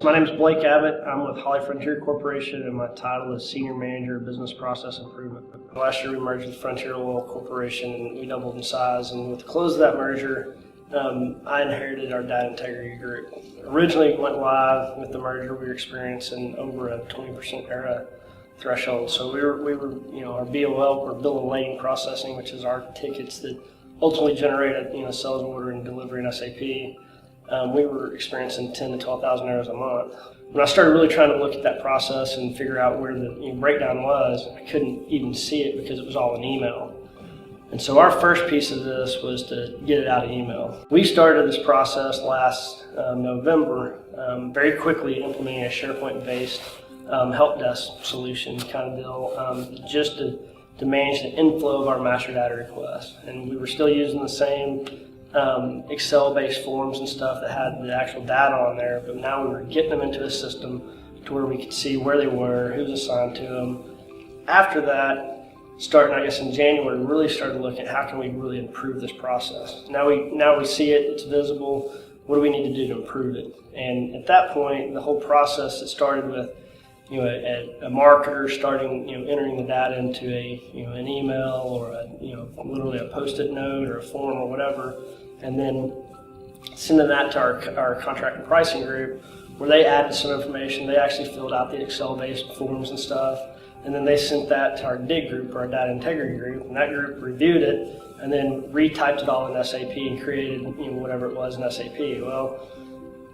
My name is Blake Abbott. I'm with HollyFrontier Corporation, and my title is Senior Manager of Business Process Improvement. Last year we merged with Frontier Oil Corporation, and we doubled in size. And with the close of that merger, I inherited our data integrity group. Originally went live with the merger, we were experiencing over a 20% error threshold. So we were our BOL, or bill of lading processing, which is our tickets that ultimately generate a sales order and delivery in SAP. We were experiencing 10 to 12,000 errors a month. When I started really trying to look at that process and figure out where the breakdown was, I couldn't even see it because it was all in email. And so our first piece of this was to get it out of email. We started this process last November, very quickly implementing a SharePoint-based help desk solution kind of deal, just to manage the inflow of our master data requests. And we were still using the same Excel-based forms and stuff that had the actual data on there, but now we were getting them into a system to where we could see where they were, who was assigned to them. After that, starting I guess in January, we really started looking at how can we really improve this process. Now we see it, it's visible. What do we need to do to improve it? And at that point, the whole process that started with a marketer starting entering the data into an email or literally a post-it note or a form or whatever, and then sending that to our contract and pricing group, where they added some information. They actually filled out the Excel-based forms and stuff, and then they sent that to our DIG group, or our data integrity group, and that group reviewed it and then retyped it all in SAP and created whatever it was in SAP. Well,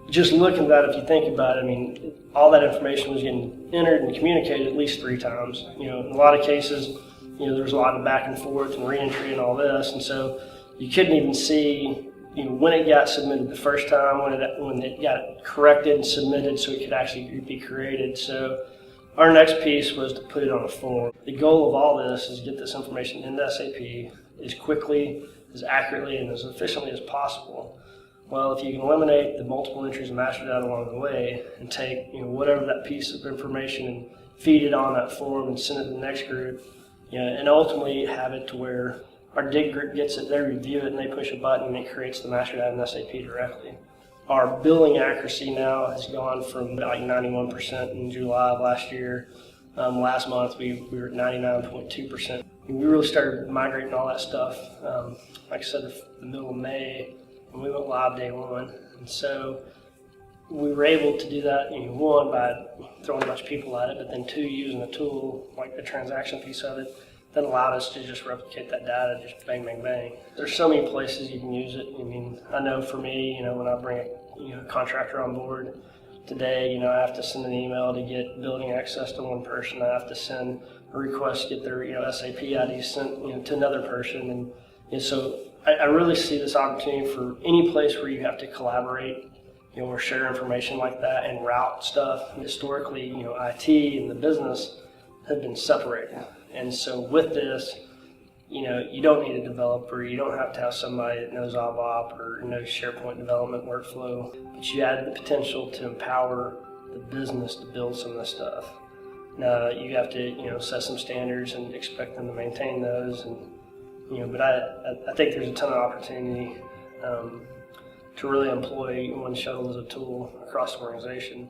just looking at that, if you think about it, all that information was getting entered and communicated at least 3 times. In a lot of cases, there's a lot of back and forth and re-entry and all this, and so you couldn't even see when it got submitted the first time, when it got corrected and submitted, so it could actually be created. So our next piece was to put it on a form. The goal of all this is to get this information into SAP as quickly, as accurately, and as efficiently as possible. Well, if you can eliminate the multiple entries of master data along the way and take whatever that piece of information and feed it on that form and send it to the next group, and ultimately have it to where our DIG group gets it, they review it, and they push a button and it creates the master data in SAP directly. Our billing accuracy now has gone from like 91% in July of last year. Last month we were at 99.2%. We really started migrating all that stuff, like I said, the middle of May. And we went live day 1, and so we were able to do that, one, by throwing a bunch of people at it, but then 2, using a tool like the transaction piece of it that allowed us to just replicate that data, just bang, bang, bang. There's so many places you can use it. I know for me, when I bring a contractor on board today, I have to send an email to get building access to one person. I have to send a request to get their SAP ID sent to another person, and so I really see this opportunity for any place where you have to collaborate, or share information like that and route stuff. Historically, IT and the business have been separated. And so with this, you don't need a developer, you don't have to have somebody that knows ABAP or knows SharePoint development workflow, but you add the potential to empower the business to build some of this stuff. Now, you have to, set some standards and expect them to maintain those, but I think there's a ton of opportunity to really employ Winshuttle as a tool across the organization.